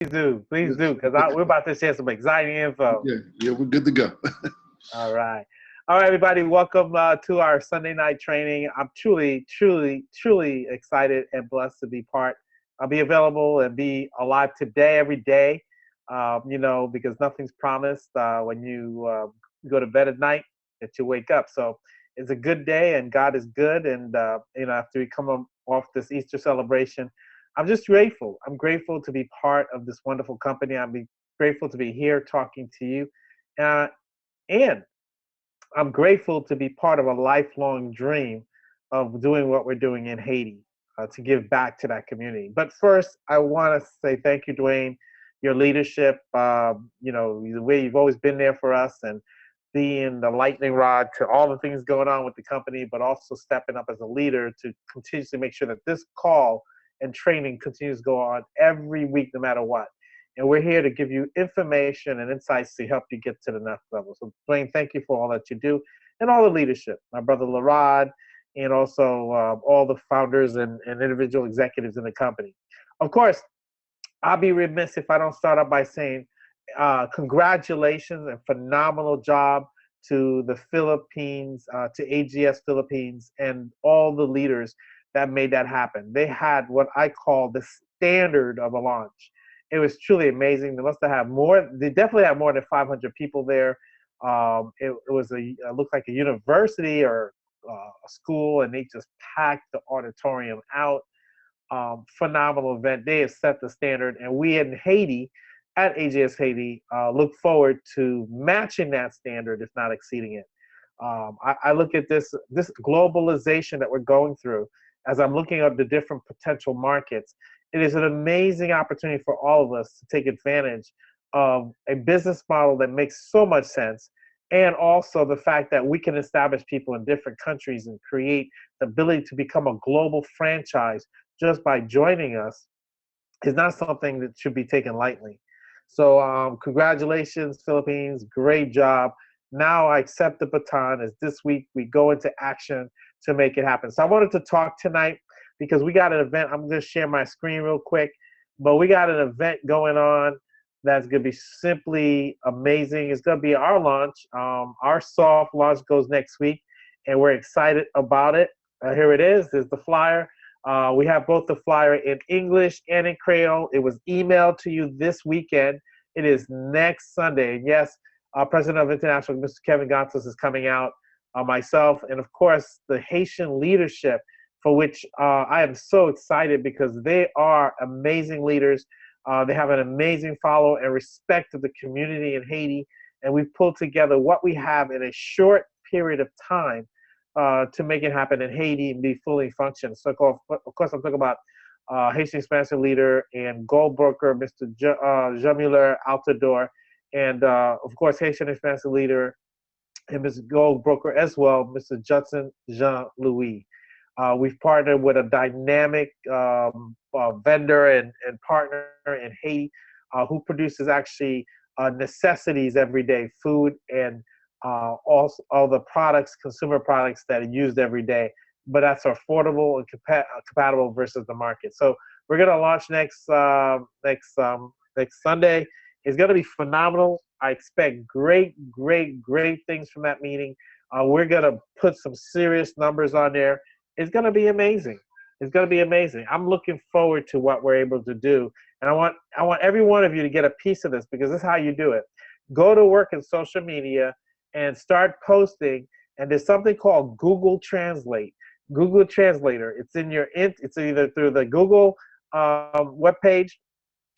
Please Yes. do, because we're about to share some exciting info. Yeah, we're good to go. All right. All right, everybody, welcome to our Sunday night training. I'm truly, truly, truly excited and blessed to be part. I'll be available and be alive today, every day, because nothing's promised when you go to bed at night that you wake up. So it's a good day, and God is good. And, after we come off this Easter celebration, I'm just grateful. I'm grateful to be part of this wonderful company. Grateful to be here talking to you. And I'm grateful to be part of a lifelong dream of doing what we're doing in Haiti, to give back to that community. But first, I want to say thank you, Dwayne, your leadership, the way you've always been there for us and being the lightning rod to all the things going on with the company, but also stepping up as a leader to continuously make sure that this call and training continues to go on every week, no matter what. And we're here to give you information and insights to help you get to the next level. So, Dwayne, thank you for all that you do and all the leadership. My brother Larod, and also all the founders and individual executives in the company. Of course, I'll be remiss if I don't start out by saying congratulations and phenomenal job to the Philippines, to AGS Philippines, and all the leaders that made that happen. They had what I call the standard of a launch. It was truly amazing. They must have had more. They definitely had more than 500 people there. It was looked like a university or a school, and they just packed the auditorium out. Phenomenal event. They have set the standard, and we in Haiti, at AGS Haiti, look forward to matching that standard, if not exceeding it. I look at this globalization that we're going through as I'm looking at the different potential markets. It is an amazing opportunity for all of us to take advantage of a business model that makes so much sense, and also the fact that we can establish people in different countries and create the ability to become a global franchise just by joining us is not something that should be taken lightly. So congratulations, Philippines. Great job. Now I accept the baton as this week we go into action to make it happen. So I wanted to talk tonight because we got an event. I'm going to share my screen real quick, but we got an event going on that's going to be simply amazing. It's going to be our launch. Our soft launch goes next week, and we're excited about it. Here it is. There's the flyer. We have both the flyer in English and in Creole. It was emailed to you this weekend. It is next Sunday. And yes, President of International, Mr. Kevin Gonzalez, is coming out, myself, and of course, the Haitian leadership, for which I am so excited because they are amazing leaders. They have an amazing follow and respect of the community in Haiti. And we've pulled together what we have in a short period of time to make it happen in Haiti and be fully functioned. So, of course, I'm talking about Haitian expansion leader and gold broker, Mr. Jean-Muller Altador, and, of course, Haitian expansion leader and Mr. Gold broker as well, Mr. Judson Jean-Louis. We've partnered with a dynamic vendor and partner in Haiti who produces actually necessities every day, food and also all the products, consumer products that are used every day, but that's affordable and compatible versus the market. So we're going to launch next Sunday. It's going to be phenomenal. I expect great things from that meeting. We're going to put some serious numbers on there. It's going to be amazing. It's going to be amazing. I'm looking forward to what we're able to do. And I want every one of you to get a piece of this because this is how you do it. Go to work in social media and start posting. And there's something called Google Translate. Google Translator. It's either through the Google webpage,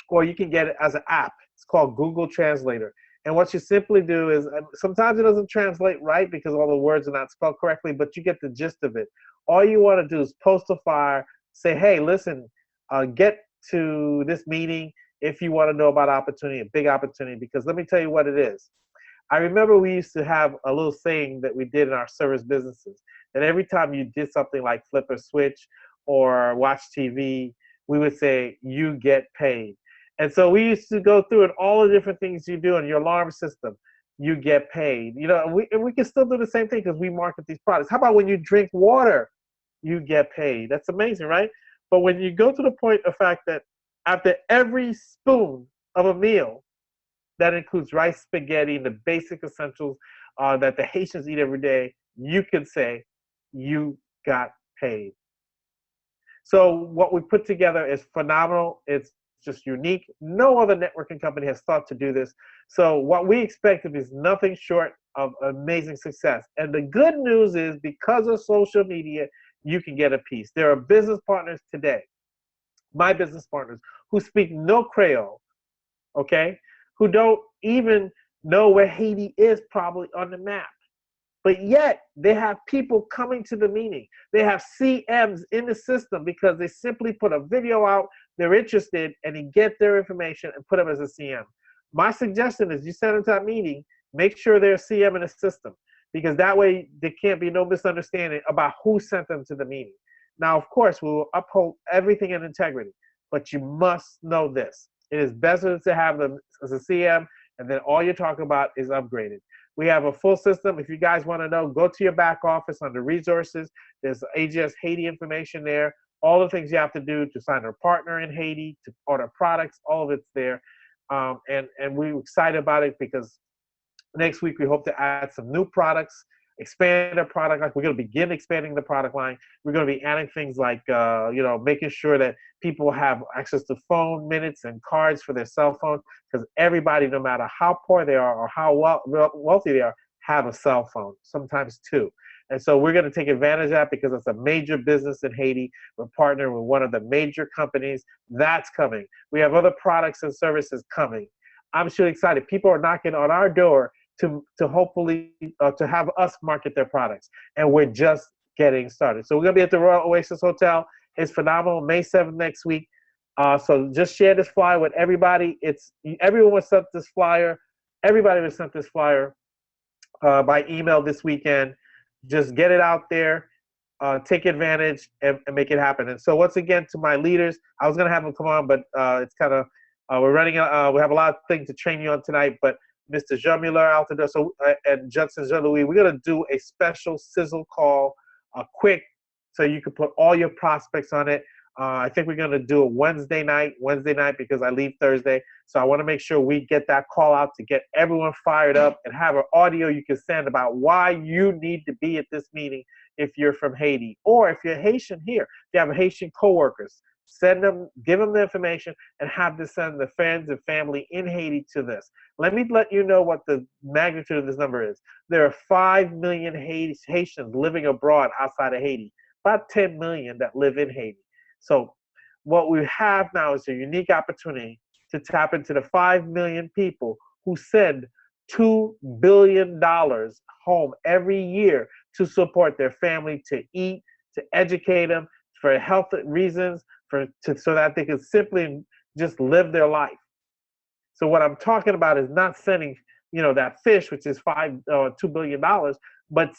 or you can get it as an app. It's called Google Translator. And what you simply do is, sometimes it doesn't translate right because all the words are not spelled correctly, but you get the gist of it. All you want to do is post a flyer, say, hey, listen, get to this meeting if you want to know about opportunity, a big opportunity, because let me tell you what it is. I remember we used to have a little saying that we did in our service businesses, that every time you did something like flip a switch or watch TV, we would say, you get paid. And so we used to go through and all the different things you do in your alarm system, you get paid. And we can still do the same thing because we market these products. How about when you drink water, you get paid? That's amazing, right? But when you go to the point of fact that after every spoon of a meal that includes rice, spaghetti, and the basic essentials that the Haitians eat every day, you can say you got paid. So what we put together is phenomenal. It's just unique. No other networking company has thought to do this. So what we expected is nothing short of amazing success. And the good news is because of social media, you can get a piece. There are business partners today, my business partners, who speak no Creole, okay, who don't even know where Haiti is probably on the map. But yet, they have people coming to the meeting. They have CMs in the system because they simply put a video out, they're interested, and they get their information and put them as a CM. My suggestion is you send them to that meeting, make sure they're a CM in the system, because that way there can't be no misunderstanding about who sent them to the meeting. Now, of course, we will uphold everything in integrity, but you must know this. It is better to have them as a CM, and then all you're talking about is upgraded. We have a full system. If you guys want to know, go to your back office under resources. There's AGS Haiti information there. All the things you have to do to sign a partner in Haiti, to order products, all of it's there. And we're excited about it because next week we hope to add some new products, expand our product line. We're going to begin expanding the product line. We're going to be adding things like, making sure that people have access to phone minutes and cards for their cell phone, because everybody, no matter how poor they are or how wealthy they are, have a cell phone, sometimes two. And so we're going to take advantage of that because it's a major business in Haiti. We're partnering with one of the major companies. That's coming. We have other products and services coming. I'm sure excited. People are knocking on our door to hopefully to have us market their products. And we're just getting started. So we're going to be at the Royal Oasis Hotel. It's phenomenal, May 7th next week. So just share this flyer with everybody. Everyone was sent this flyer. Everybody was sent this flyer by email this weekend. Just get it out there, take advantage, and make it happen. And so once again, to my leaders, I was going to have them come on, but it's kind of, we're running, we have a lot of things to train you on tonight, but Mr. Jean-Muller Altador, and Judson Jean-Louis, we're going to do a special sizzle call, quick, so you can put all your prospects on it. I think we're going to do a Wednesday night because I leave Thursday. So I want to make sure we get that call out to get everyone fired up and have an audio you can send about why you need to be at this meeting if you're from Haiti. Or if you're Haitian here, if you have Haitian coworkers, send them, give them the information, and have them send the friends and family in Haiti to this. Let me let you know what the magnitude of this number is. There are 5 million Haitians living abroad outside of Haiti, about 10 million that live in Haiti. So what we have now is a unique opportunity to tap into the 5 million people who send $2 billion home every year to support their family, to eat, to educate them, for health reasons, so that they can simply just live their life. So what I'm talking about is not sending, that fish, which is $2 billion, but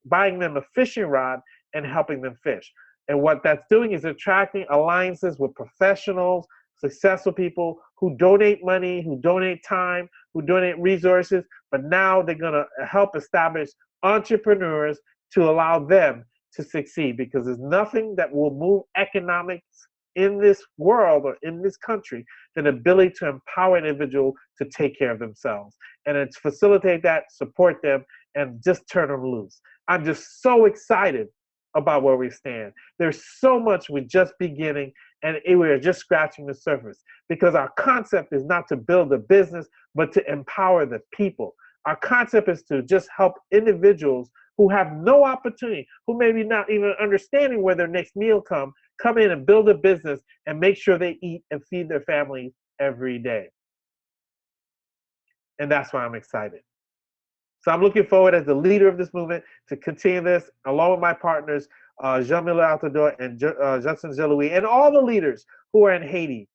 buying them a fishing rod and helping them fish. And what that's doing is attracting alliances with professionals, successful people who donate money, who donate time, who donate resources, but now they're going to help establish entrepreneurs to allow them to succeed, because there's nothing that will move economics in this world or in this country than the ability to empower an individual to take care of themselves. And it's facilitate that, support them, and just turn them loose. I'm just so excited about where we stand. There's so much we're just beginning, and we're just scratching the surface, because our concept is not to build a business, but to empower the people. Our concept is to just help individuals who have no opportunity, who maybe not even understanding where their next meal come in and build a business and make sure they eat and feed their families every day. And that's why I'm excited. So I'm looking forward, as the leader of this movement, to continue this along with my partners, Jean-Muller Altador and Judson Jean-Louis, and all the leaders who are in Haiti.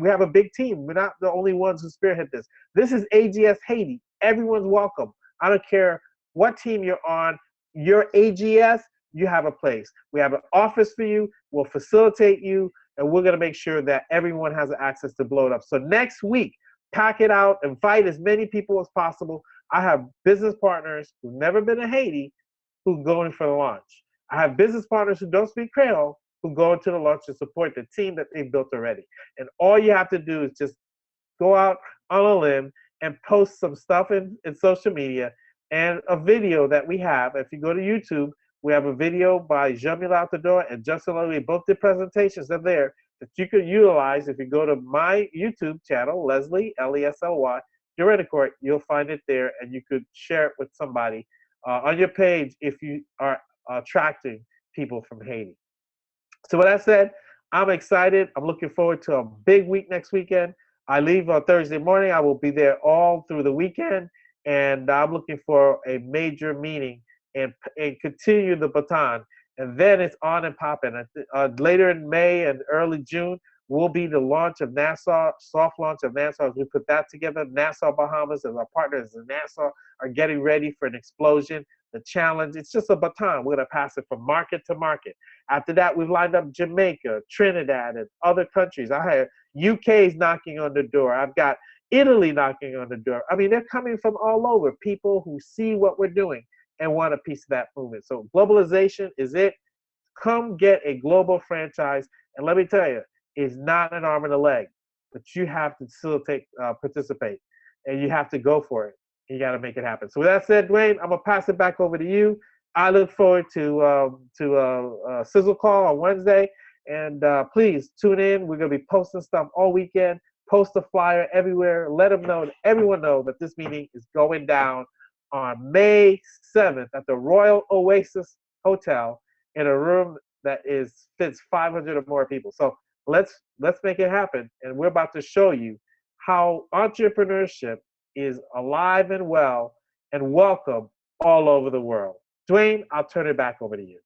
We have a big team. We're not the only ones who spearhead this. This is AGS Haiti. Everyone's welcome. I don't care what team you're on. You're AGS, you have a place. We have an office for you. We'll facilitate you, and we're going to make sure that everyone has access to blow it up. So next week, pack it out, invite as many people as possible. I have business partners who've never been to Haiti who go in for the launch. I have business partners who don't speak Creole who go into the launch to support the team that they've built already. And all you have to do is just go out on a limb and post some stuff in social media and a video that we have. If you go to YouTube, we have a video by Jamil Altador and Justin Lowry. Both the presentations are there that you could utilize. If you go to my YouTube channel, Leslie, Lesly, Court, you'll find it there, and you could share it with somebody on your page if you are attracting people from Haiti. So with that said, I'm excited. I'm looking forward to a big week next weekend. I leave on Thursday morning. I will be there all through the weekend, and I'm looking for a major meeting and continue the baton. And then it's on and popping. Later in May and early June will be the launch of Nassau, soft launch of Nassau. As we put that together, Nassau, Bahamas, as our partners in Nassau are getting ready for an explosion. The challenge, it's just a baton. We're going to pass it from market to market. After that, we've lined up Jamaica, Trinidad, and other countries. I have UK's knocking on the door. I've got Italy knocking on the door. I mean, they're coming from all over, people who see what we're doing and want a piece of that movement. So globalization is it. Come get a global franchise. And let me tell you, it's not an arm and a leg, but you have to still participate, and you have to go for it. You got to make it happen. So with that said, Dwayne, I'm going to pass it back over to you. I look forward to Sizzle Call on Wednesday. And please tune in. We're going to be posting stuff all weekend. Post a flyer everywhere. Let everyone know that this meeting is going down on May 7th at the Royal Oasis Hotel in a room that fits 500 or more people. So let's make it happen. And we're about to show you how entrepreneurship is alive and well and welcome all over the world. Dwayne, I'll turn it back over to you.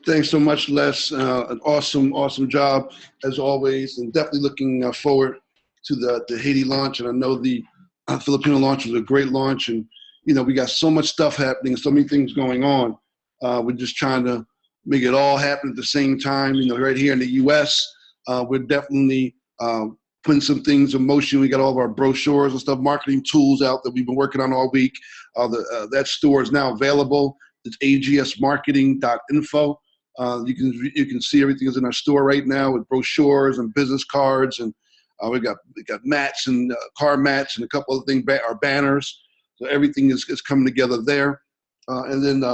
Thanks so much, Les. An awesome job as always, and definitely looking forward to the Haiti launch. And I know the Filipino launch was a great launch, and we got so much stuff happening, so many things going on. We're just trying to make it all happen at the same time. Right here in the U.S., we're definitely putting some things in motion. We got all of our brochures and stuff, marketing tools out that we've been working on all week. That store is now available. It's agsmarketing.info. You can see everything is in our store right now with brochures and business cards, and we got mats and car mats and a couple of things, our banners. So everything is coming together there. And then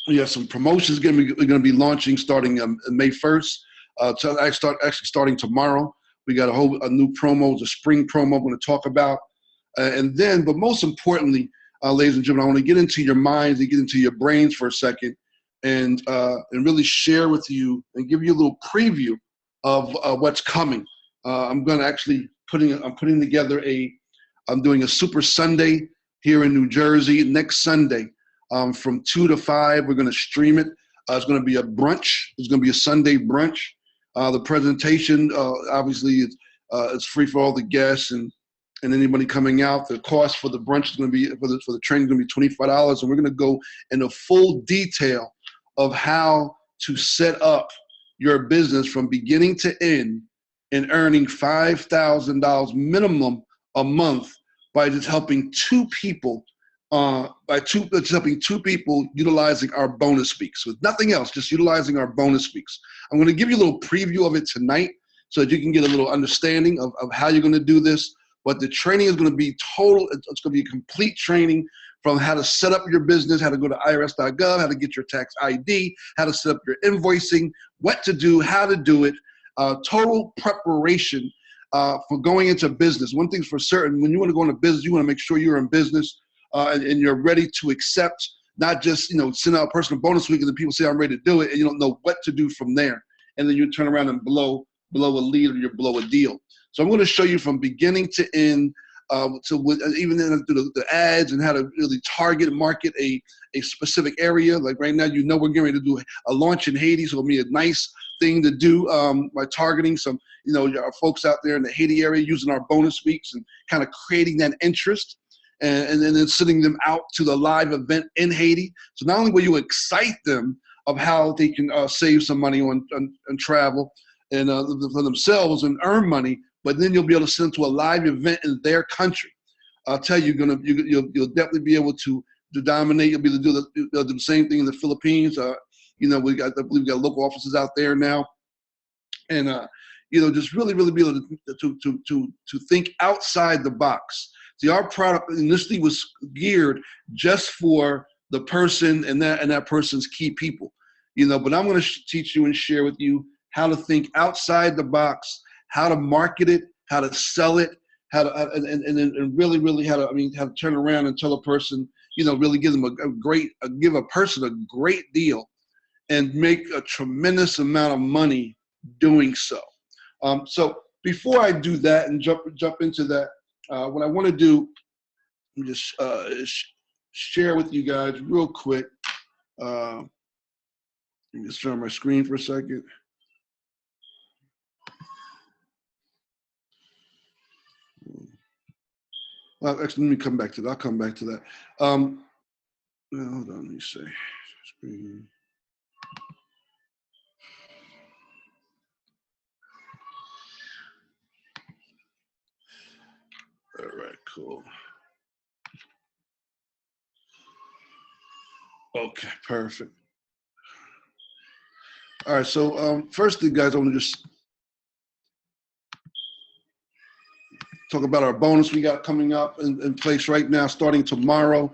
we have some promotions we're going to be launching starting May 1st. So actually starting tomorrow. We got a new promo, the spring promo I'm going to talk about. And then, but most importantly, ladies and gentlemen, I want to get into your minds and get into your brains for a second and really share with you and give you a little preview of what's coming. I'm going to actually putting together I'm doing a Super Sunday here in New Jersey next Sunday from 2 to 5. We're going to stream it. It's going to be a brunch. It's going to be a Sunday brunch. The presentation, obviously, it's free for all the guests and anybody coming out. The cost for the brunch is going to be, for the training, is going to be $25. And we're going to go into full detail of how to set up your business from beginning to end and earning $5,000 minimum a month by just helping two people utilizing our bonus speaks. With nothing else, just utilizing our bonus speaks. I'm going to give you a little preview of it tonight so that you can get a little understanding of how you're going to do this. But the training is going to be total. It's going to be a complete training from how to set up your business, how to go to irs.gov, how to get your tax ID, how to set up your invoicing, what to do, how to do it, total preparation for going into business. One thing's for certain, when you want to go into business, you want to make sure you're in business and you're ready to accept, not just, send out a personal bonus week and then people say, I'm ready to do it, and you don't know what to do from there. And then you turn around and blow a lead or you blow a deal. So I'm going to show you from beginning to end, even through the ads and how to really target and market a specific area. Like right now, we're getting ready to do a launch in Haiti, so it'll be a nice thing to do by targeting some, our folks out there in the Haiti area using our bonus weeks and kind of creating that interest and then sending them out to the live event in Haiti. So not only will you excite them of how they can save some money on travel and for themselves and earn money, but then you'll be able to send them to a live event in their country. I'll tell you, you'll definitely be able to dominate. You'll be able to do the same thing in the Philippines. I believe we got local offices out there now, and just really be able to think outside the box. See, our product initially was geared just for the person and that person's key people, but I'm going to teach you and share with you how to think outside the box, how to market it, how to sell it, how to and really how to turn around and tell a person, really give them give a person a great deal and make a tremendous amount of money doing so. So before I do that and jump into that, what I want to do, just share with you guys real quick. Let me just turn on my screen for a second. Actually, let me come back to that. I'll come back to that. Hold on, let me see. Screen. All right, cool. Okay, perfect. All right, so firstly, guys, I want to just talk about our bonus we got coming up in place right now, starting tomorrow.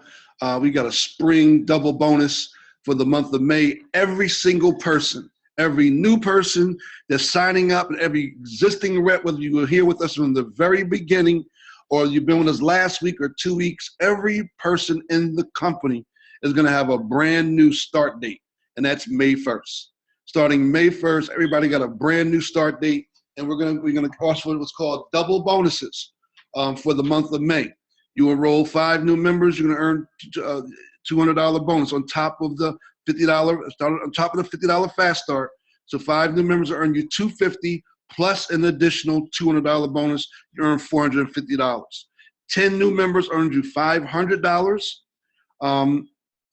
We got a spring double bonus for the month of May. Every single person, every new person that's signing up, and every existing rep, whether you were here with us from the very beginning or you've been with us last week or 2 weeks, every person in the company is going to have a brand new start date, and that's May 1st. Starting May 1st, everybody got a brand new start date, and we're gonna offer what's called double bonuses for the month of May. You enroll 5 new members, you're gonna earn $200 bonus on top of the $50 fast start. So 5 new members will earn you $250 plus an additional $200 bonus. You earn $450. 10 new members earn you $500.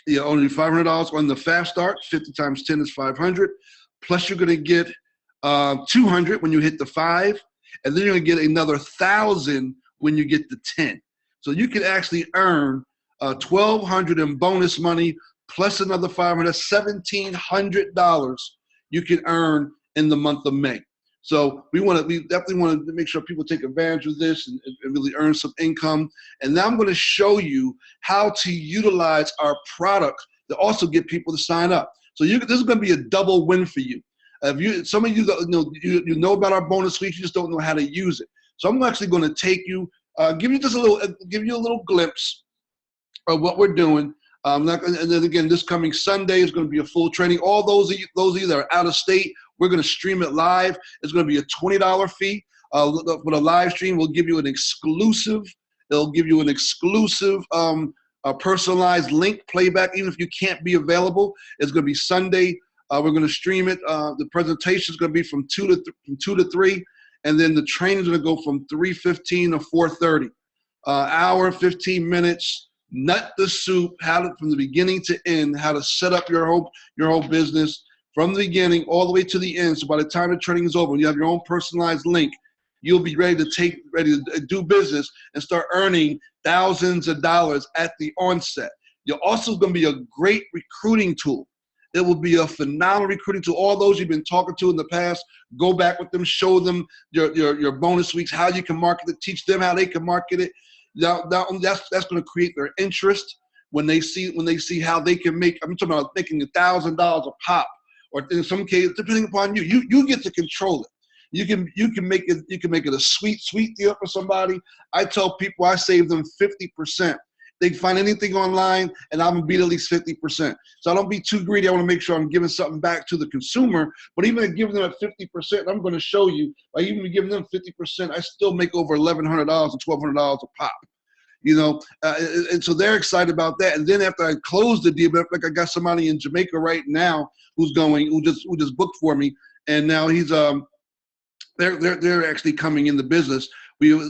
You only $500 on the fast start. 50 times 10 is 500. Plus you're gonna get 200 when you hit the 5, and then you're gonna get another 1,000 when you get to 10. So you can actually earn $1,200 in bonus money plus another $500, $1,700 you can earn in the month of May. So we definitely want to make sure people take advantage of this and really earn some income. And now I'm going to show you how to utilize our product to also get people to sign up. So this is going to be a double win for you. Some of you know about our bonus weeks, you just don't know how to use it. So I'm actually going to take you, give you a little glimpse of what we're doing. And then again, this coming Sunday is going to be a full training. All those of you that are out of state, we're going to stream it live. It's going to be a $20 fee. For the live stream, we'll give you an exclusive. It'll give you an exclusive personalized link playback, even if you can't be available. It's going to be Sunday. We're going to stream it. The presentation is going to be from 2 to 3, and then the training is going to go from 3:15 to 4:30. Hour and 15 minutes. Nut the soup, from the beginning to end, how to set up your whole business from the beginning all the way to the end. So by the time the training is over, you have your own personalized link, you'll be ready to do business and start earning thousands of dollars at the onset. You're also going to be a great recruiting tool. It will be a phenomenal recruiting tool. All those you've been talking to in the past, go back with them, show them your bonus weeks, how you can market it, teach them how they can market it. Now that's going to create their interest when they see how they can make. I'm talking about making $1,000 a pop, or in some cases, depending upon you, you get to control it. You can make it a sweet deal for somebody. I tell people I save them 50%. They can find anything online, and I'm gonna beat at least 50%. So I don't be too greedy. I want to make sure I'm giving something back to the consumer. But even giving them at 50%, I'm going to show you by even giving them 50%, I still make over $1,100 and $1,200 a pop. And so they're excited about that. And then after I close the deal, like I got somebody in Jamaica right now who just booked for me, and now he's they're actually coming in the business.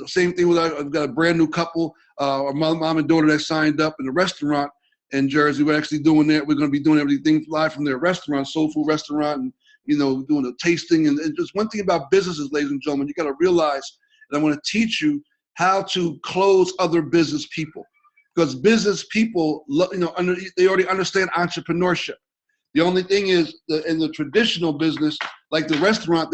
Same thing with I've got a brand new couple, a mom and daughter that signed up in a restaurant in Jersey. We're actually doing that. We're going to be doing everything live from their restaurant, soul food restaurant, and doing a tasting. And just one thing about businesses, ladies and gentlemen, you got to realize, and I'm going to teach you how to close other business people, because business people, they already understand entrepreneurship. The only thing is, in the traditional business, Like the restaurant,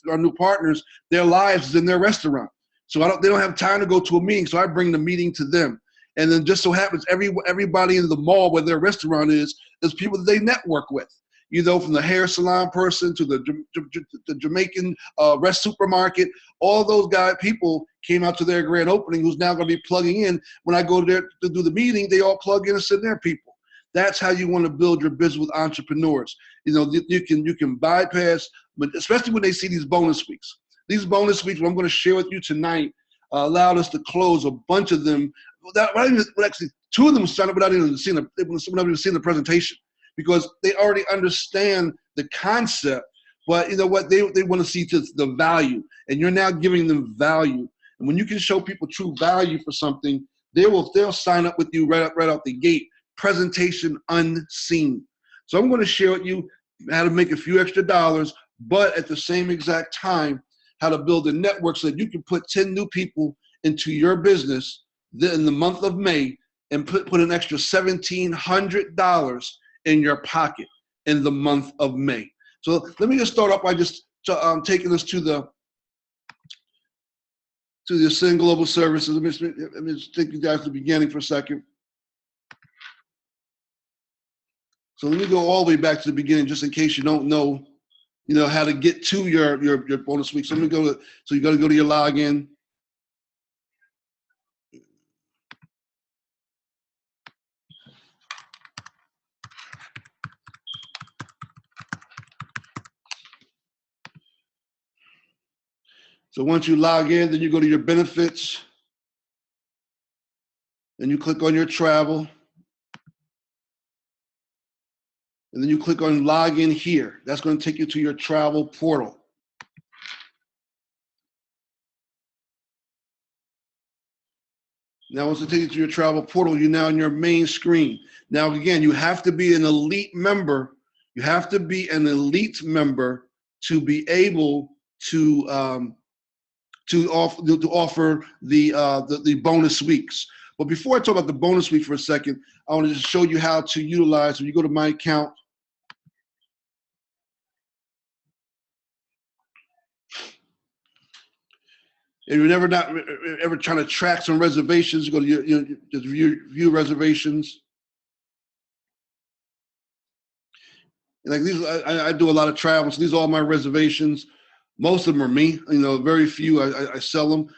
our new partners, their lives is in their restaurant. So they don't have time to go to a meeting. So I bring the meeting to them. And then just so happens everybody in the mall where their restaurant is people that they network with. You know, from the hair salon person to the Jamaican rest supermarket, all those people came out to their grand opening who's now going to be plugging in. When I go there to do the meeting, they all plug in and send their people. That's how you want to build your business with entrepreneurs. You know, you can bypass, but especially when they see these bonus weeks. These bonus weeks, what I'm going to share with you tonight, allowed us to close a bunch of them. Actually, 2 of them signed up without even seeing the presentation, because they already understand the concept, but you know what, they want to see just the value, and you're now giving them value. And when you can show people true value for something, they'll sign up with you right out the gate. Presentation unseen. So I'm going to share with you how to make a few extra dollars, but at the same exact time, how to build a network so that you can put 10 new people into your business in the month of May and put an extra $1,700 in your pocket in the month of May. So let me just start off by just taking us to the Ascend Global Services. Let me just take you guys to the beginning for a second. So let me go all the way back to the beginning, just in case you don't know, you know, how to get to your bonus week. So let me go so you got to go to your login. So once you log in, then you go to your benefits, and you click on your travel. And then you click on log in here. That's going to take you to your travel portal. Now, once it takes you to your travel portal, you're now on your main screen. Now, again, you have to be an elite member. You have to be an elite member to be able to offer the bonus weeks. But before I talk about the bonus week for a second, I want to just show you how to utilize. When you go to my account, and you're ever trying to track some reservations, you go to just view reservations. And like these, I do a lot of travel, so these are all my reservations. Most of them are me. You know, very few I sell them.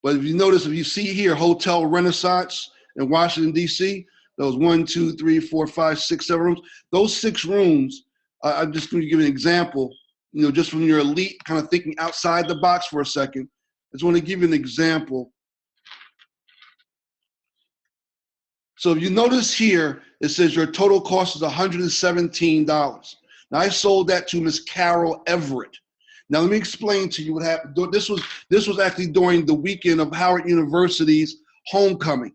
But if you notice, if you see here, Hotel Renaissance in Washington, D.C., those 1, 2, 3, 4, 5, 6, 7 rooms. Those 6 rooms, I'm just going to give an example. You know, just from your elite kind of thinking outside the box for a second. I just want to give you an example. So if you notice here, it says your total cost is $117. Now I sold that to Miss Carol Everett. Now let me explain to you what happened. This was actually during the weekend of Howard University's homecoming.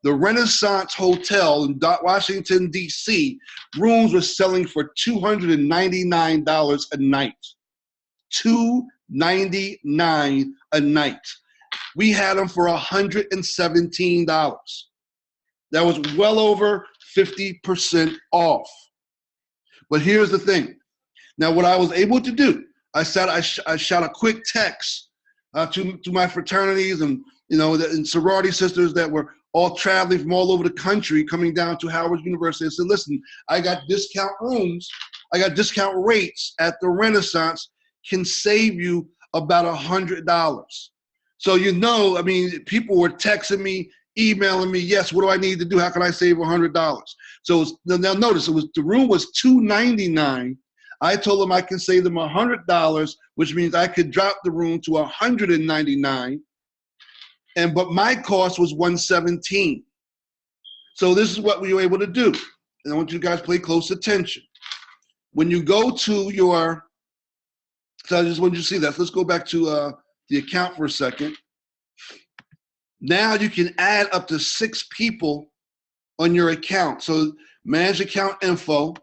The Renaissance Hotel in Washington, D.C., rooms were selling for $299 a night. $299 a night. We had them for $117. That was well over 50% off. But here's the thing. Now, what I was able to do, I shot a quick text to my fraternities and and sorority sisters that were all traveling from all over the country, coming down to Howard University. I said, listen, I got discount rooms, I got discount rates at the Renaissance, can save you about $100. So, I mean, people were texting me, emailing me, yes, what do I need to do? How can I save $100? So now notice, the room was $299. I told them I can save them $100, which means I could drop the room to $199. But my cost was $117. So this is what we were able to do. And I want you guys to pay close attention. When you go to so I just want you to see that. Let's go back to the account for a second. Now you can add up to 6 people on your account. So manage account info.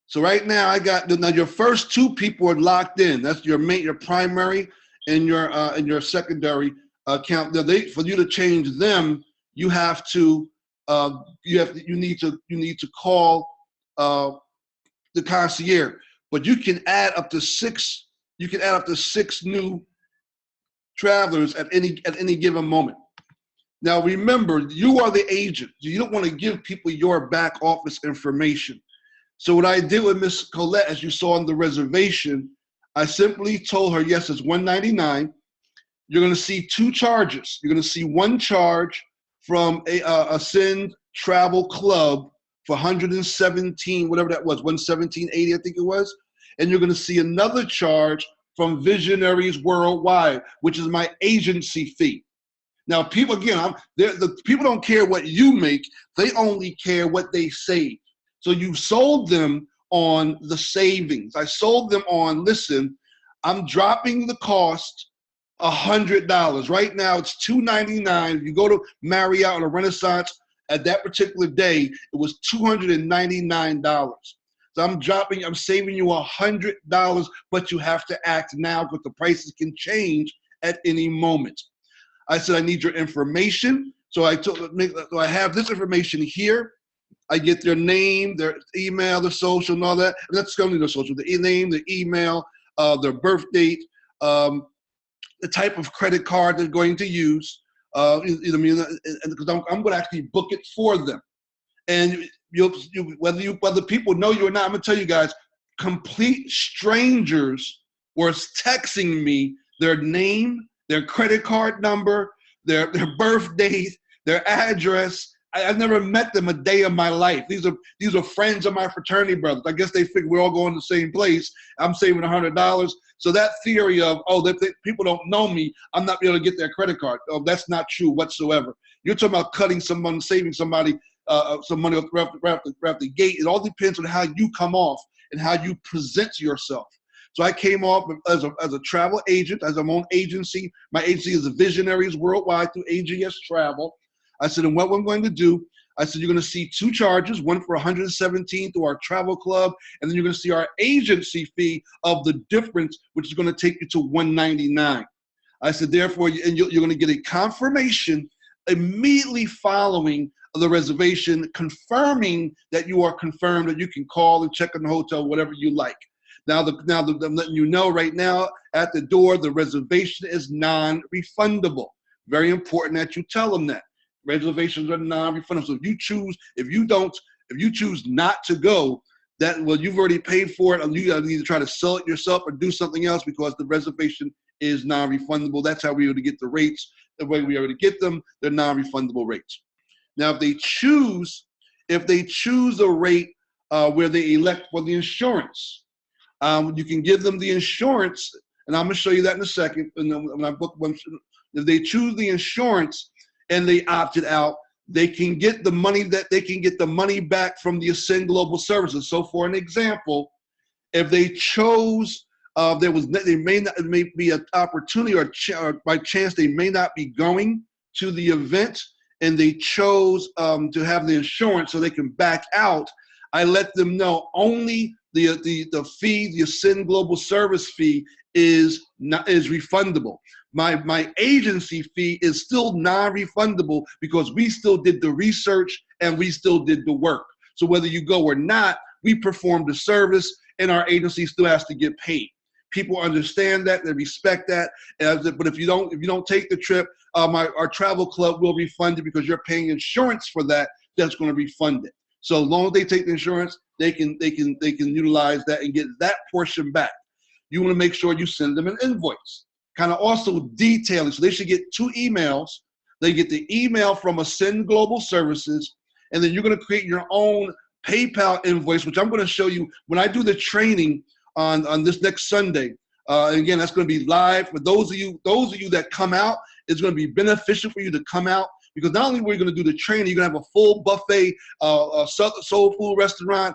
So right now now your first 2 people are locked in. That's your primary and your secondary account. Now for you to change them, you have to you need to call the concierge. But you can add up to 6. You can add up to 6 new travelers at any given moment. Now remember, you are the agent. You don't want to give people your back office information. So what I did with Miss Colette, as you saw on the reservation, I simply told her, yes, it's $199. You're going to see 2 charges. You're going to see one charge from a Ascend Travel Club for $117, whatever that was, $117.80, I think it was. And you're going to see another charge from Visionaries Worldwide, which is my agency fee. Now, people, again, the people don't care what you make. They only care what they save. So you sold them on the savings. I sold them on, listen, I'm dropping the cost $100. Right now, it's $299. If you go to Marriott or Renaissance at that particular day, it was $299. So I'm saving you $100, but you have to act now because the prices can change at any moment. I said, I need your information. So so I have this information here. I get their name, their email, their social, and all that. And that's only their social, the name, the email, their birth date, the type of credit card they're going to use. Because I'm going to actually book it for them. And whether people know you or not, I'm going to tell you guys, complete strangers were texting me their name, their credit card number, their birth date, their address. I've never met them a day of my life. These are friends of my fraternity brothers. I guess they figure we're all going to the same place. I'm saving $100. So that theory of, people don't know me, I'm not able to get their credit card. Oh, that's not true whatsoever. You're talking about cutting someone, saving somebody some money off the gate. It all depends on how you come off and how you present yourself. So I came off as a travel agent, as my own agency. My agency is the Visionaries Worldwide through AGS Travel. I said, and what I'm going to do, I said, you're going to see 2 charges, one for $117 through our travel club, and then you're going to see our agency fee of the difference, which is going to take you to $199. I said, therefore, you're going to get a confirmation immediately following the reservation, confirming that you are confirmed, that you can call and check in the hotel, whatever you like. Now, I'm letting you know right now at the door, the reservation is non-refundable. Very important that you tell them that. Reservations are non-refundable. So if you choose not to go, you've already paid for it, and you either try to sell it yourself or do something else because the reservation is non-refundable. That's how we were to get the rates. The way we are to get them, they're non-refundable rates. Now, if they choose a rate where they elect for the insurance, you can give them the insurance, and I'm going to show you that in a second. And then when I book one, if they choose the insurance and they opted out, they can get the money back from the Ascend Global Services. So, for an example, if they chose, there may be an opportunity or by chance they may not be going to the event, and they chose to have the insurance so they can back out. I let them know only the fee, the Ascend Global Service fee is refundable. My agency fee is still non-refundable because we still did the research and we still did the work. So whether you go or not, we performed the service and our agency still has to get paid. People understand that, they respect that. But if you don't take the trip, our travel club will refund it because you're paying insurance for that. That's going to refund it. So as long as they take the insurance, they can utilize that and get that portion back. You want to make sure you send them an invoice, kind of also detailing. So they should get 2 emails. They get the email from Ascend Global Services, and then you're going to create your own PayPal invoice, which I'm going to show you when I do the training on this next Sunday. And again, that's going to be live for those of you that come out. It's going to be beneficial for you to come out because not only are we going to do the training, you're going to have a full buffet, soul food restaurant,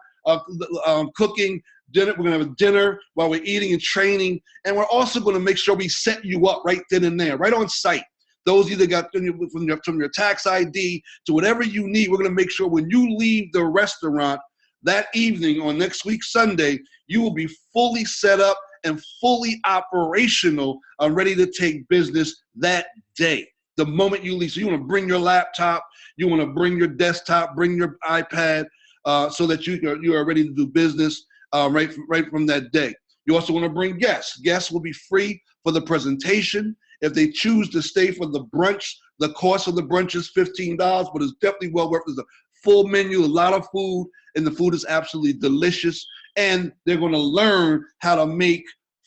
cooking, dinner. We're going to have a dinner while we're eating and training, and we're also going to make sure we set you up right then and there, right on site. Those of you that got from your tax ID to whatever you need, we're going to make sure when you leave the restaurant that evening on next week Sunday, you will be fully set up and fully operational, ready to take business that day. The moment you leave, so you want to bring your laptop, You want to bring your desktop, bring your iPad, so that you are ready to do business right from that day. You also want to bring guests. Guests will be free for the presentation. If they choose to stay for the brunch, the cost of the brunch is $15, but it's definitely well worth it. There's a full menu, a lot of food, and the food is absolutely delicious. And they're going to learn how to make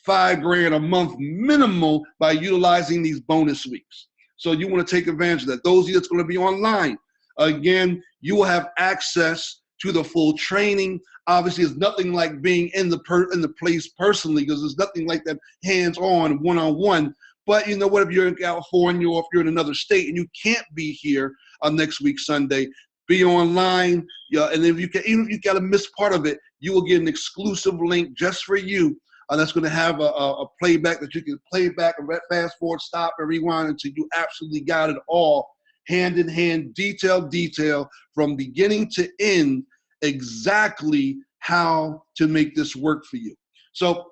$5,000 a month minimal by utilizing these bonus weeks. So you want to take advantage of that. Those of you that's going to be online, again, you will have access to the full training. Obviously, it's nothing like being in the place personally, because there's nothing like that hands-on, one-on-one. But you know what, if you're in California or if you're in another state and you can't be here next week Sunday, be online. Yeah, and if you can, even if you got to miss part of it, you will get an exclusive link just for you. That's going to have a playback that you can play back and fast forward, stop, and rewind until you absolutely got it all, hand in hand, detail, from beginning to end, exactly how to make this work for you. So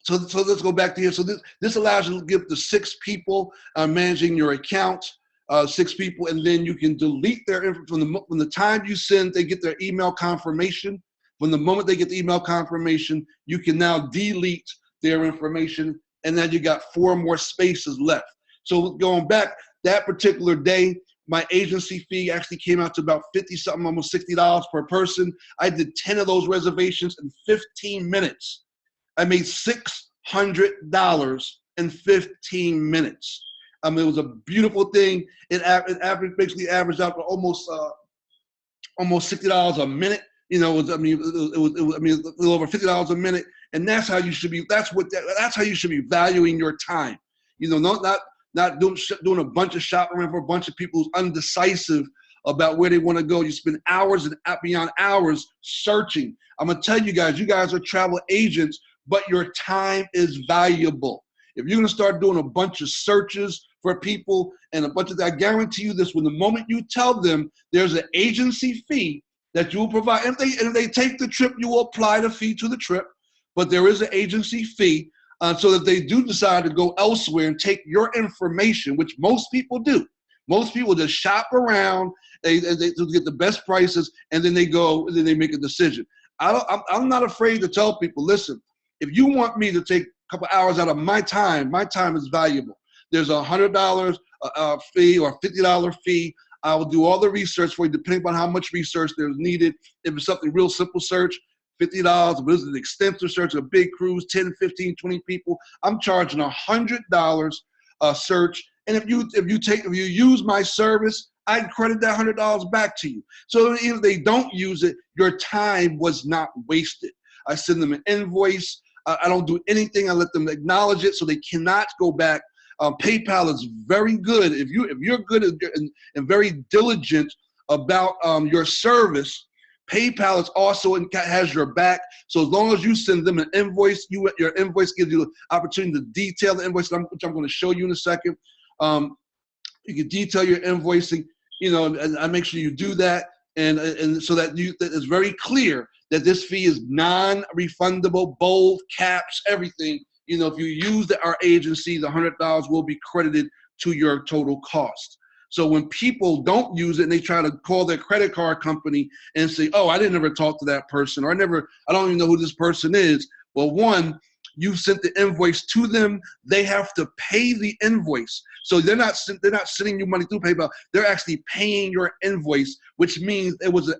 let's go back to here. So this allows you to give the 6 people managing your account, 6 people, and then you can delete their info from the time you send. They get their email confirmation. From the moment they get the email confirmation, you can now delete their information, and then you got 4 more spaces left. So going back, that particular day, my agency fee actually came out to about 50-something, almost $60 per person. I did 10 of those reservations in 15 minutes. I made $600 in 15 minutes. It was a beautiful thing. It basically averaged out to almost $60 a minute. You know, it was a little over $50 a minute, and that's how you should be. That's how you should be valuing your time. You know, not doing a bunch of shopping around for a bunch of people who's undecisive about where they want to go. You spend hours and beyond hours searching. I'm gonna tell you guys are travel agents, but your time is valuable. If you're gonna start doing a bunch of searches for people and I guarantee you this: when the moment you tell them there's an agency fee that you will provide, and if they take the trip, you will apply the fee to the trip, but there is an agency fee, so that they do decide to go elsewhere and take your information, which most people do. Most people just shop around, they get the best prices, and then they go and then they make a decision. I'm not afraid to tell people, listen, if you want me to take a couple hours out of my time is valuable. There's $100 fee or $50 fee. I will do all the research for you, depending on how much research there's needed. If it's something real simple search, $50. If it's an extensive search, a big cruise, 10, 15, 20 people, I'm charging $100 a search. And if you use my service, I credit that $100 back to you. So even if they don't use it, your time was not wasted. I send them an invoice. I don't do anything. I let them acknowledge it, so they cannot go back. PayPal is very good. If you're good and very diligent about your service, PayPal is also has your back. So as long as you send them an invoice, your invoice gives you the opportunity to detail the invoice, which I'm going to show you in a second. You can detail your invoicing, you know, and I make sure you do that, and so that it's very clear that this fee is non-refundable, bold, caps, everything. You know, if you use our agency, the $100 will be credited to your total cost. So when people don't use it and they try to call their credit card company and say, oh, I didn't ever talk to that person, or I don't even know who this person is. Well, one, you sent the invoice to them. They have to pay the invoice. So they're not sending you money through PayPal. They're actually paying your invoice, which means it was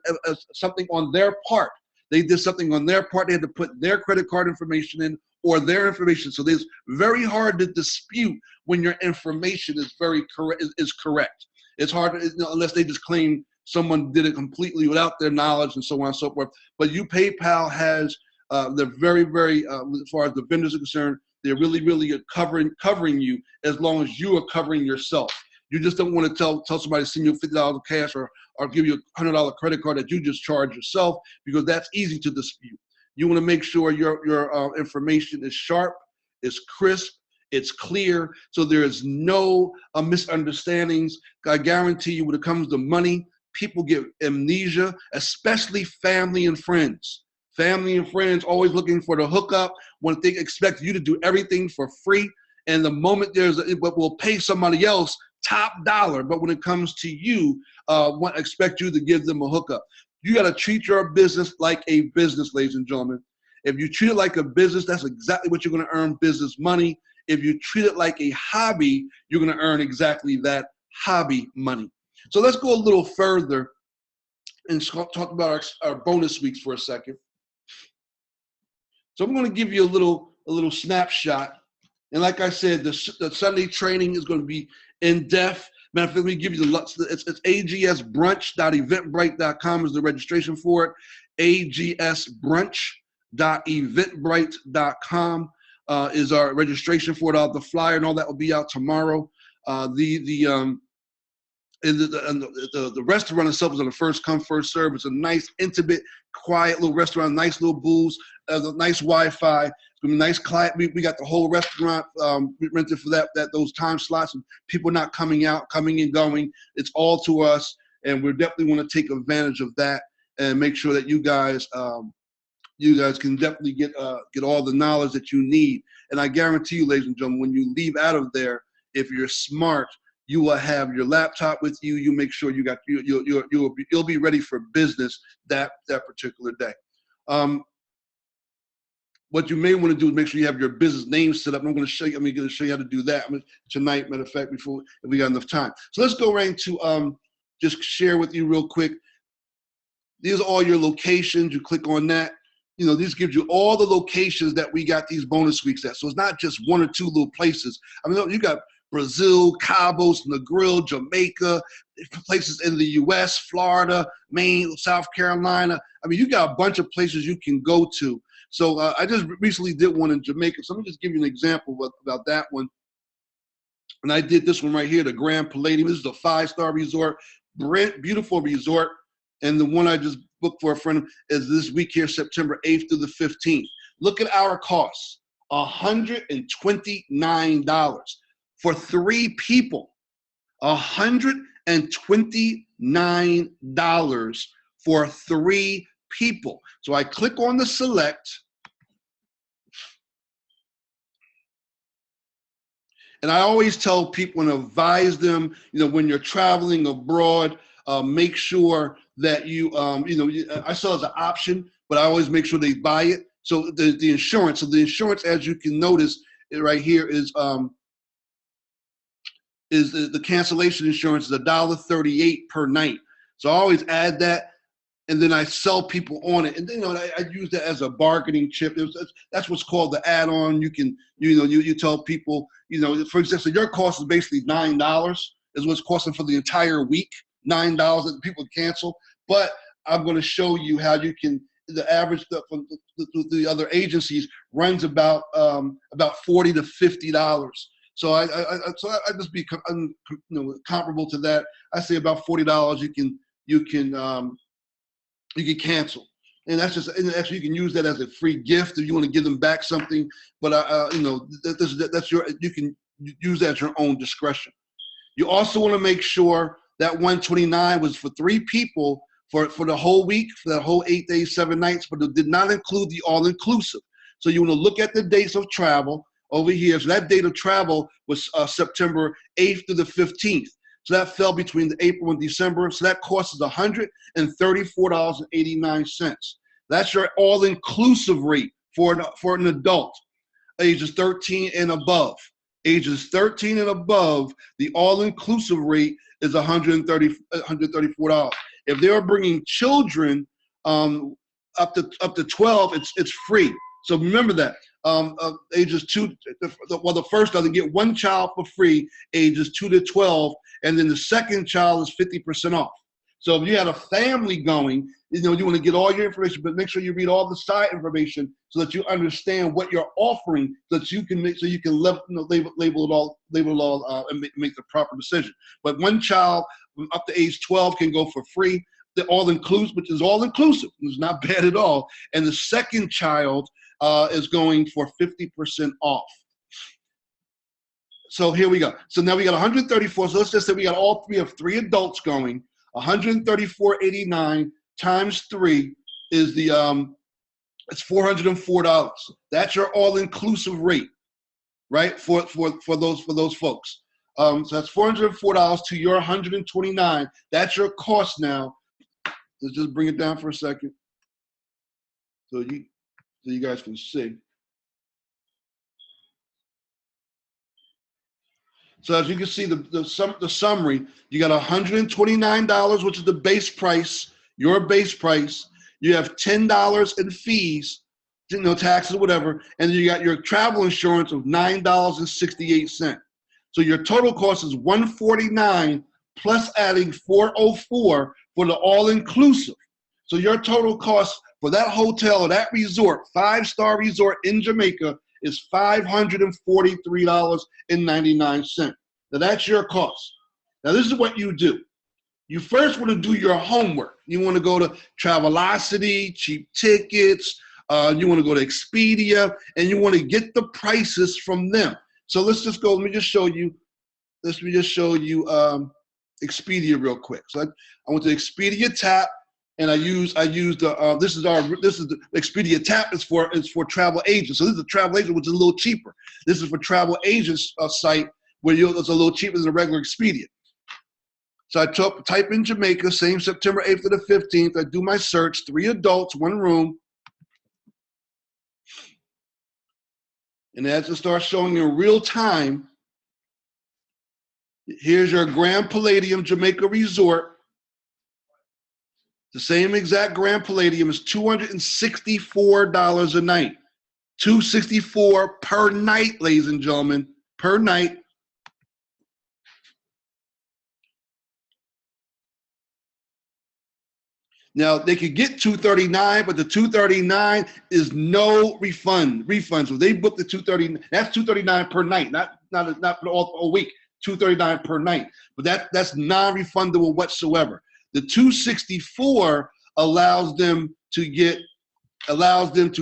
something on their part. They did something on their part. They had to put their credit card information in, or their information. So it's very hard to dispute when your information is correct. It's hard unless they just claim someone did it completely without their knowledge and so on and so forth. But PayPal has, they're very, very, as far as the vendors are concerned, they're really, really covering you as long as you are covering yourself. You just don't want to tell somebody to send you $50 cash or give you a $100 credit card that you just charge yourself, because that's easy to dispute. You want to make sure your information is sharp, is crisp, it's clear, so there is no misunderstandings. I guarantee you, when it comes to money, people get amnesia, especially family and friends. Family and friends always looking for the hookup, when they expect you to do everything for free. And the moment but we'll pay somebody else top dollar, but when it comes to you, expect you to give them a hookup. You got to treat your business like a business, ladies and gentlemen. If you treat it like a business, that's exactly what you're going to earn, business money. If you treat it like a hobby, you're going to earn exactly that, hobby money. So let's go a little further and talk about our bonus weeks for a second. So I'm going to give you a little snapshot. And like I said, the Sunday training is going to be in depth. Matter of fact, let me give you it's agsbrunch.eventbrite.com is the registration for it. agsbrunch.eventbrite.com is our registration for it. The flyer and all that will be out tomorrow. The restaurant itself is on a first come, first serve. It's a nice, intimate, quiet little restaurant, nice little booze, nice Wi-Fi. It's gonna be nice client. We got the whole restaurant rented for those time slots, and people not coming out, coming and going. It's all to us, and we definitely want to take advantage of that and make sure that you guys can definitely get all the knowledge that you need. And I guarantee you, ladies and gentlemen, when you leave out of there, if you're smart, you will have your laptop with you. You make sure you'll be ready for business that particular day. What you may want to do is make sure you have your business name set up. And I'm going to show you how to do that tonight. Matter of fact, if we got enough time. So let's go right into just share with you real quick. These are all your locations. You click on that. This gives you all the locations that we got these bonus weeks at. So it's not just one or two little places. I mean, you got Brazil, Cabos, Negril, Jamaica, places in the U.S., Florida, Maine, South Carolina. I mean, you got a bunch of places you can go to. So I just recently did one in Jamaica. So let me just give you an example about that one. And I did this one right here, the Grand Palladium. This is a 5-star resort, beautiful resort. And the one I just booked for a friend is this week here, September 8th through the 15th. Look at our costs, $129 for 3 people. $129 for 3 people. So I click on the select. And I always tell people and advise them, when you're traveling abroad, make sure that I sell as an option, but I always make sure they buy it. So the insurance. So the insurance, as you can notice right here, is the cancellation insurance is $1.38 per night. So I always add that, and then I sell people on it. And then I use that as a bargaining chip. That's what's called the add-on. You can you tell people, for example, your cost is basically $9 is what's costing for the entire week. $9 that people cancel, but I'm going to show you how you can. The average from the other agencies runs about $40 to $50. So I just be comparable to that. I say about $40 you can cancel, and actually you can use that as a free gift if you want to give them back something. But you can use that at your own discretion. You also want to make sure that $129 was for 3 people for the whole week, for that whole 8 days, 7 nights, but it did not include the all-inclusive. So you want to look at the dates of travel over here. So that date of travel was September 8th to the 15th. So that fell between the April and December. So that cost is $134.89. That's your all-inclusive rate for an adult, ages 13 and above. Ages 13 and above, the all-inclusive rate is $134. If they are bringing children up to 12, it's free. So remember that. Ages 2, the first doesn't get 1 child for free, ages 2 to 12, and then the second child is 50% off. So if you had a family going, you want to get all your information, but make sure you read all the side information so that you understand what you're offering, so that you can label it all, and make the proper decision. But 1 child up to age 12 can go for free. The all-inclusive, which is all-inclusive, it's not bad at all. And the second child is going for 50% off. So here we go. So now we got 134. So let's just say we got we have 3 adults going. 134.89 times 3 is it's $404. That's your all-inclusive rate, right? For those folks. So that's $404 to your $129. That's your cost now. Let's just bring it down for a second so you guys can see. So as you can see, the summary, you got $129, which is the base price, your base price. You have $10 in fees, taxes or whatever, and then you got your travel insurance of $9.68. So your total cost is $149 plus adding $404 for the all-inclusive. So your total cost for that hotel or that resort, 5-star resort in Jamaica, is $543.99. Now that's your cost. Now this is what you do. You first want to do your homework. You want to go to Travelocity, cheap tickets. You want to go to Expedia, and you want to get the prices from them. So let's just go. Let me just show you Expedia real quick. So I went to Expedia tab, and I used the this is the Expedia tab is for travel agents. So this is a travel agent, which is a little cheaper. This is for travel agents site where it's a little cheaper than a regular Expedia. So I type in Jamaica, same September 8th to the 15th. I do my search, 3 adults, 1 room. And as it starts showing in real time, here's your Grand Palladium Jamaica Resort. The same exact Grand Palladium is $264 a night. $264 per night, ladies and gentlemen, per night. Now they could get $239, but the $239 is no refund. So they booked the $239. That's $239 per night, not for all week. $239 per night, but that's non-refundable whatsoever. The $264 allows them to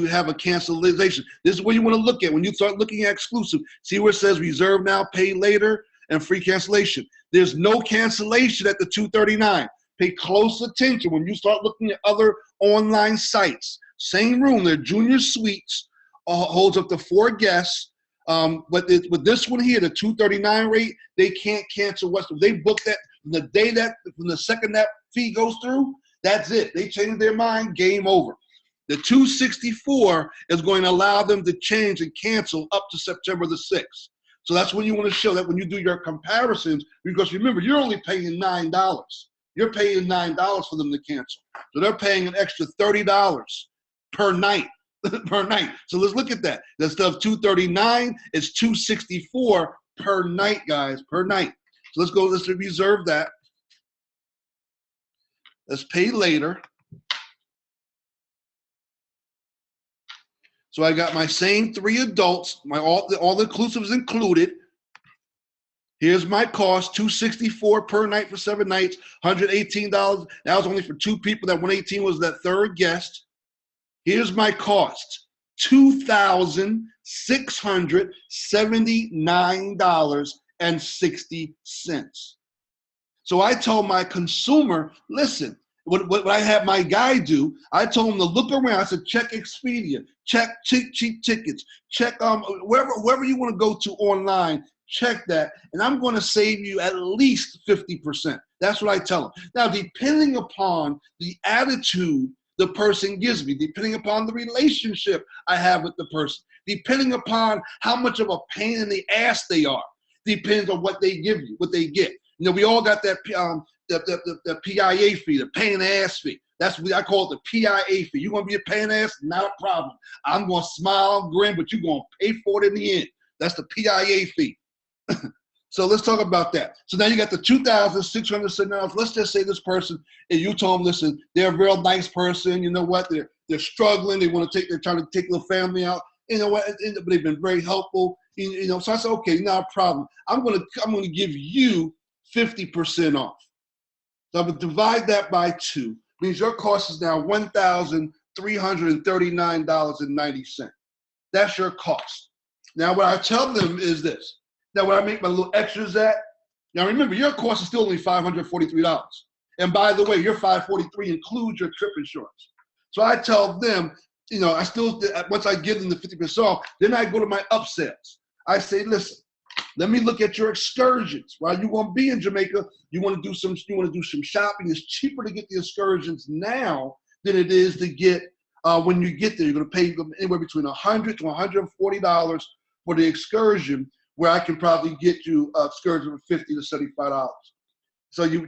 have a cancellation. This is what you want to look at when you start looking at exclusive. See where it says reserve now, pay later, and free cancellation. There's no cancellation at the $239. Pay close attention when you start looking at other online sites. Same room, they're junior suites, holds up to 4 guests. But with this one here, the $239 rate, they can't cancel whatsoever. They book that from the second that fee goes through, that's it. They change their mind, game over. The $264 is going to allow them to change and cancel up to September the 6th. So that's when you want to show that when you do your comparisons, because remember, you're only paying $9. You're paying $9 for them to cancel. So they're paying an extra $30 per night. Per night. So let's look at that. Instead of $239, it's $264 per night, guys, per night. So let's reserve that. Let's pay later. So I got my same 3 adults, all the inclusives included. Here's my cost, $264 per night for 7 nights, $118. That was only for 2 people. That $118 was that 3rd guest. Here's my cost, $2,679.60. So I told my consumer, listen, what I had my guy do, I told him to look around. I said, check Expedia, check cheap tickets, check wherever you want to go to online, check that, and I'm going to save you at least 50%. That's what I tell them. Now, depending upon the attitude the person gives me, depending upon the relationship I have with the person, depending upon how much of a pain in the ass they are, depends on what they give you, what they get. You know, we all got that the PIA fee, the pain in the ass fee. That's what I call it, the PIA fee. You're going to be a pain in the ass? Not a problem. I'm going to smile, grin, but you're going to pay for it in the end. That's the PIA fee. So let's talk about that. So now you got the $2,679. Let's just say this person, and you told them, listen, they're a real nice person. You know what? They're struggling. They're trying to take their family out. You know what? But they've been very helpful. You know, so I said, okay, not a problem. I'm gonna give you 50% off. So I'm gonna divide that by 2. Means your cost is now $1,339.90. That's your cost. Now what I tell them is this. Now, when I make my little extras at, now remember, your cost is still only $543. And by the way, your $543 includes your trip insurance. So I tell them, you know, once I give them the 50% off, then I go to my upsells. I say, listen, Let me look at your excursions. While you want to be in Jamaica, you want to do some shopping. It's cheaper to get the excursions now than it is to get when you get there. You're going to pay anywhere between $100 to $140 for the excursion, where I can probably get you excursion for $50 to $75. So you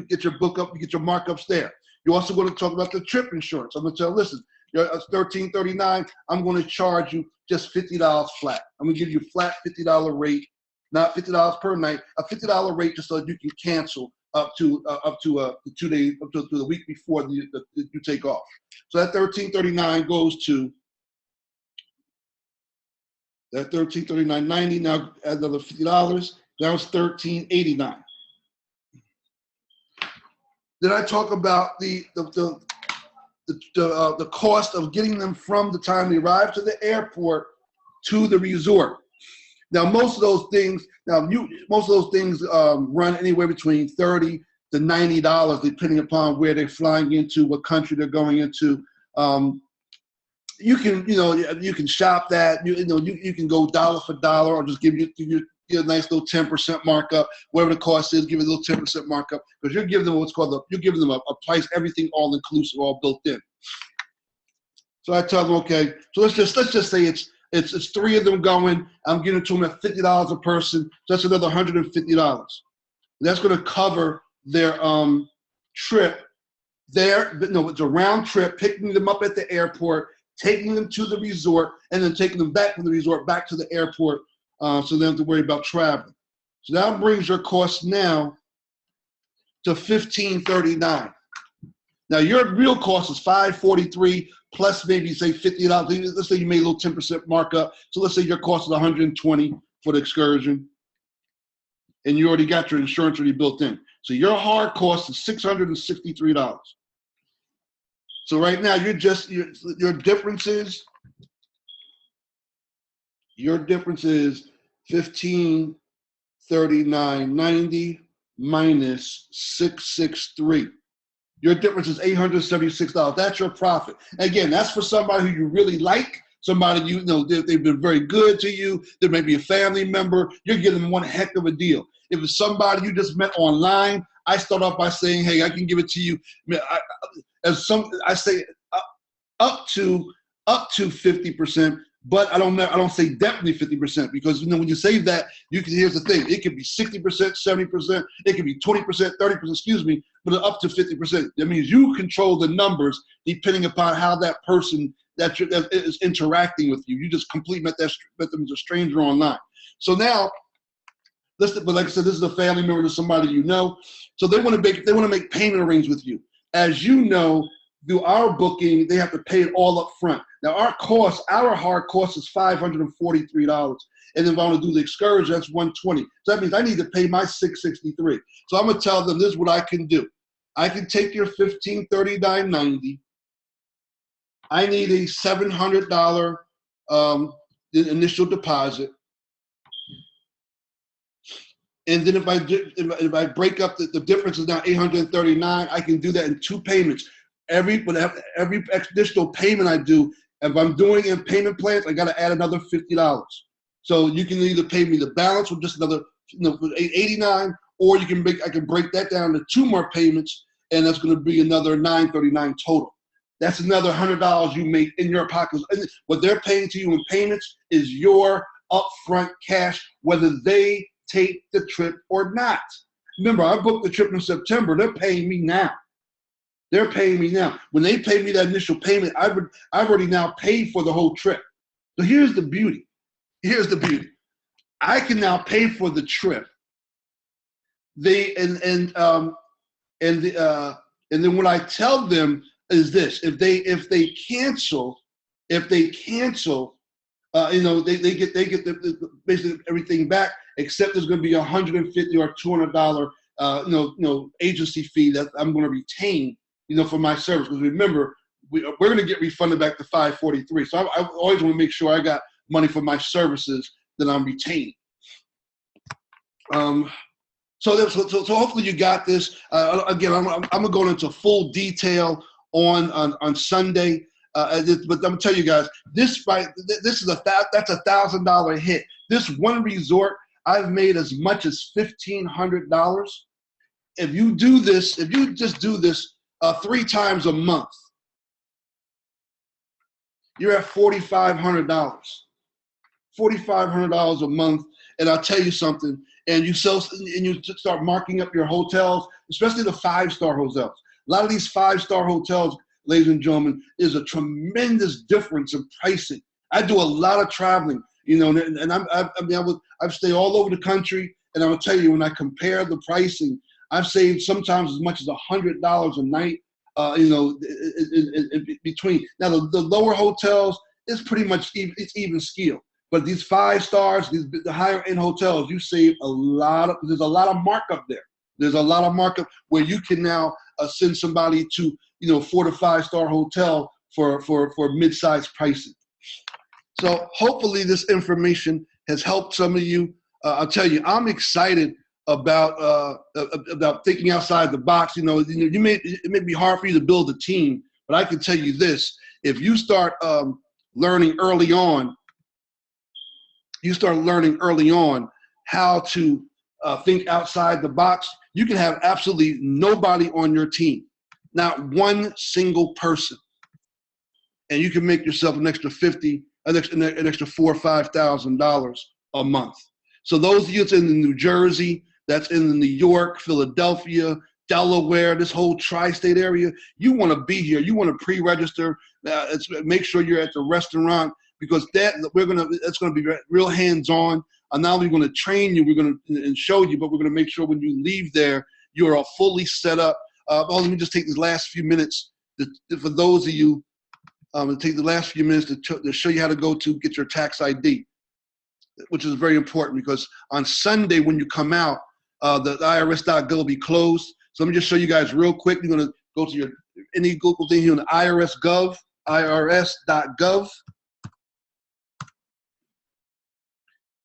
get your book up, you get your markups there. You're also going to talk about the trip insurance. I'm going to tell, listen, you're $13.39. I'm going to charge you just $50 flat. I'm going to give you a flat $50 rate, not $50 per night, a $50 rate just so that you can cancel up to 2 days, up to the week before you take off. So that $13.39 goes to that $13.39.90. Now add another $50. Now it's $13.89. Then I talk about the cost of getting them from the time they arrive to the airport to the resort. Now most of those things run anywhere between $30 to $90 depending upon where they're flying into, what country they're going into. You can shop that. You can go dollar for dollar, or just give you a nice little 10% markup, whatever the cost is. Give it a little 10% markup, because you're giving them you're giving them a price, everything all inclusive, all built in. So I tell them, okay, so let's just say it's 3 of them going. I'm giving it to them at $50 a person. So that's another $150. That's going to cover their trip. It's a round trip, picking them up at the airport, taking them to the resort, and then taking them back from the resort back to the airport, so they don't have to worry about traveling. So that brings your cost now to $15.39. Now your real cost is $5.43 plus maybe say $50. Let's say you made a little 10% markup. So let's say your cost is $120 for the excursion, and you already got your insurance already built in. So your hard cost is $663. So right now your difference is $1539.90 minus $663. Your difference is $876. That's your profit. Again, that's for somebody who you really like, somebody they've been very good to you. There may be a family member. You're giving them one heck of a deal. If it's somebody you just met online, I start off by saying, hey, I can give it to you. I say up to 50%, but I don't say definitely 50%, because when you say that, here's the thing, it could be 60%, 70%, it could be 20%, 30%, excuse me, but up to 50%. That means you control the numbers depending upon how that person that is interacting with you. You just completely met them as a stranger online. So now, but like I said, this is a family member to somebody you know. So they want to make payment arrangements with you. As you know, through our booking, they have to pay it all up front. Now our hard cost is $543. And then if I want to do the excursion, that's $120. So that means I need to pay my $663. So I'm gonna tell them this is what I can do. I can take your $1539.90. I need a $700 initial deposit. And then if I break up the difference is now $839, I can do that in 2 payments. Every additional payment I do, if I'm doing in payment plans, I got to add another $50. So you can either pay me the balance with just another $89, or I can break that down to 2 more payments, and that's going to be another $939 total. That's another $100 you make in your pocket. What they're paying to you in payments is your upfront cash, whether they take the trip or not. Remember, I booked the trip in September. They're paying me now. They're paying me now. When they pay me that initial payment, I've already now paid for the whole trip. So here's the beauty. I can now pay for the trip. And then what I tell them is this: if they cancel, they get basically everything back, except there's going to be $150 or $200 agency fee that I'm going to retain for my service, because remember we're going to get refunded back to $543. So I always want to make sure I got money for my services that I'm retaining. So hopefully you got this. Again, I'm gonna go into full detail on Sunday. But I'm gonna tell you guys, that's a $1,000 hit. This one resort, I've made as much as $1,500. If you do this, if you just do this 3 times a month, you're at $4,500. $4,500 a month, and I'll tell you something. And you start marking up your hotels, especially the 5-star hotels. A lot of these 5-star hotels, ladies and gentlemen, is a tremendous difference in pricing. I do a lot of traveling, you know, and I've stayed all over the country, and I'm gonna tell you, when I compare the pricing, I've saved sometimes as much as $100 a night. You know, in between. Now the lower hotels, it's pretty much even scale. But these 5 stars, the higher end hotels, you save a lot of. There's a lot of markup there. There's a lot of markup where you can now send somebody to, you know, 4 to 5-star hotel for mid-sized pricing. So hopefully this information has helped some of you. I'll tell you, I'm excited about thinking outside the box. You know, it may be hard for you to build a team, but I can tell you this: if you start learning early on, how to think outside the box, you can have absolutely nobody on your team, not one single person, and you can make yourself an extra $4,000 or $5,000 a month. So those of you that's in New Jersey, that's in New York, Philadelphia, Delaware, this whole tri-state area, you want to be here. You want to pre-register. Make sure you're at the restaurant, because that's going to be real hands-on. I'm not only going to train you, we're going to show you, but we're going to make sure when you leave there, you're all fully set up. Let me just take these last few minutes for those of you. Take the last few minutes to show you how to go to get your tax ID, which is very important, because on Sunday when you come out, the IRS.gov will be closed. So let me just show you guys real quick. You're going to go to any Google thing here on the IRS.gov.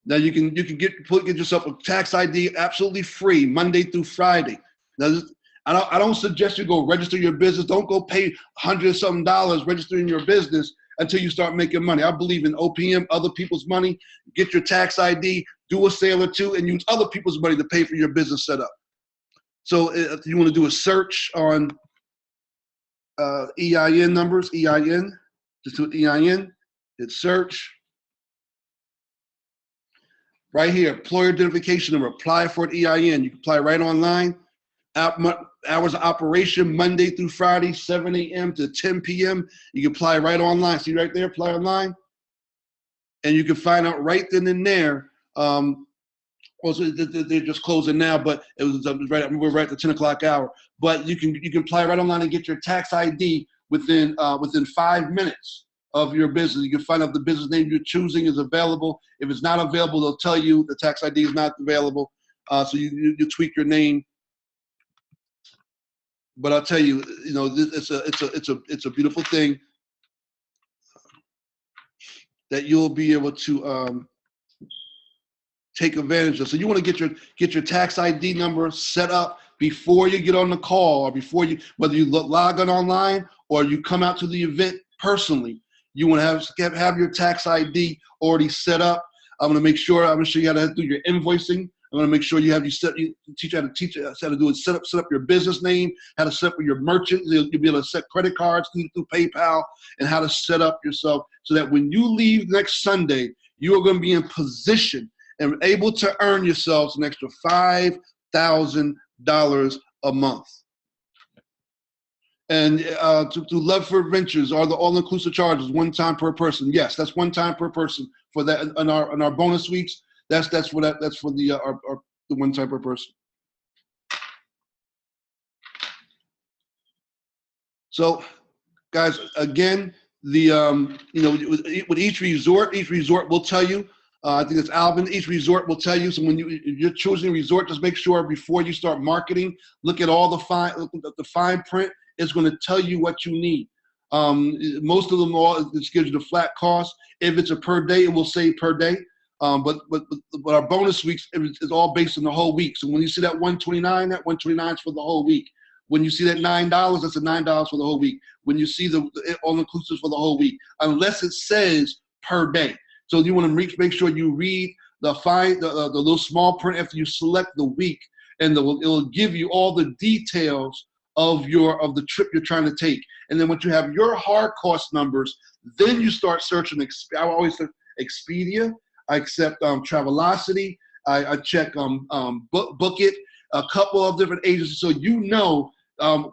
Now you can get yourself a tax ID absolutely free Monday through Friday. Now I don't suggest you go register your business. Don't go pay $100-something registering your business until you start making money. I believe in OPM, other people's money. Get your tax ID, do a sale or two, and use other people's money to pay for your business setup. So if you want to do a search on EIN numbers, EIN, just do EIN, hit search. Right here, employer identification number, apply for an EIN. You can apply right online. Hours of operation, Monday through Friday, 7 a.m. to 10 p.m. You can apply right online. See right there, apply online. And you can find out right then and there. Also, they're just closing now, but it was we're right at the 10 o'clock hour. But you can apply right online and get your tax ID within 5 minutes of your business. You can find out the business name you're choosing is available. If it's not available, they'll tell you the tax ID is not available. So you tweak your name. But I'll tell you, you know, it's a beautiful thing that you'll be able to take advantage of. So you want to get your tax ID number set up before you get on the call, or before you, whether you log on online or you come out to the event personally. You want to have your tax ID already set up. I'm going to show you how to do your invoicing. I'm going to make sure you teach you how to do it. Set up your business name, how to set up with your merchant. You'll be able to set credit cards through PayPal, and how to set up yourself so that when you leave next Sunday, you are going to be in position and able to earn yourselves an extra $5,000 a month. And to Love for Ventures are the all-inclusive charges, one time per person. Yes, that's one time per person for that. On our bonus weeks, that's for the one time per person. So, guys, again, with each resort will tell you. I think it's Alvin. Each resort will tell you. So when you're choosing a resort, just make sure before you start marketing, look at all the fine print. It's going to tell you what you need. Most of them it gives you the flat cost. If it's a per day, it will say per day. But our bonus weeks is all based on the whole week. So when you see that $129, that $129 is for the whole week. When you see that $9, that's a $9 for the whole week. When you see the all-inclusive for the whole week, unless it says per day. So you want to make sure you read the little small print after you select the week, and it'll give you all the details of the trip you're trying to take. And then once you have your hard cost numbers, then you start searching. I always say Expedia. I accept Travelocity. I check Book It, a couple of different agencies. So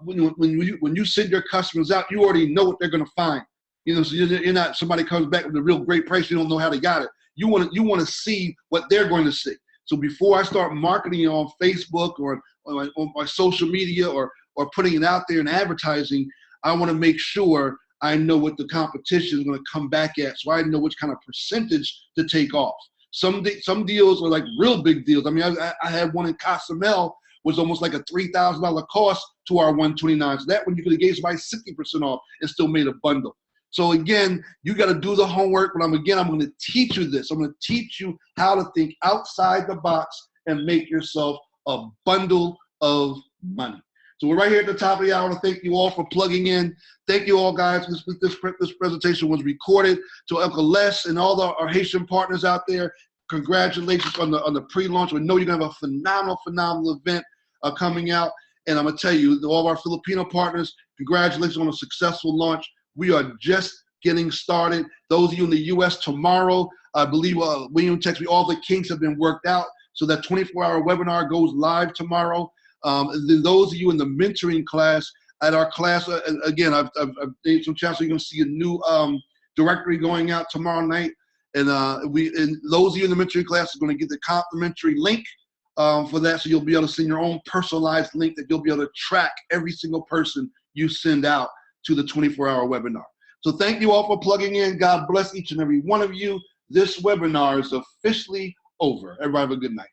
when you send your customers out, you already know what they're going to find. So you're not, somebody comes back with a real great price, you don't know how they got it. You want to see what they're going to see. So before I start marketing on Facebook or on my social media or putting it out there and advertising, I want to make sure I know what the competition is going to come back at, so I know which kind of percentage to take off. Some deals are like real big deals. I mean, I had one in Cozumel, was almost like a $3,000 cost to our 129. So that one you could have gave somebody 60% off and still made a bundle. So again, you got to do the homework, but I'm going to teach you this. I'm going to teach you how to think outside the box and make yourself a bundle of money. So we're right here at the top of the hour. I want to thank you all for plugging in. Thank you all, guys. This presentation was recorded. To Uncle Les and all our Haitian partners out there, congratulations on the pre-launch. We know you're going to have a phenomenal event coming out. And I'm going to tell you, all of our Filipino partners, congratulations on a successful launch. We are just getting started. Those of you in the U.S. tomorrow, I believe William texted me, all the kinks have been worked out. So that 24-hour webinar goes live tomorrow. And then those of you in the mentoring class, at our class, again, I've made some chances. You're going to see a new directory going out tomorrow night. And those of you in the mentoring class are going to get the complimentary link for that. So you'll be able to send your own personalized link that you'll be able to track every single person you send out to the 24-hour webinar. So thank you all for plugging in. God bless each and every one of you. This webinar is officially over. Everybody have a good night.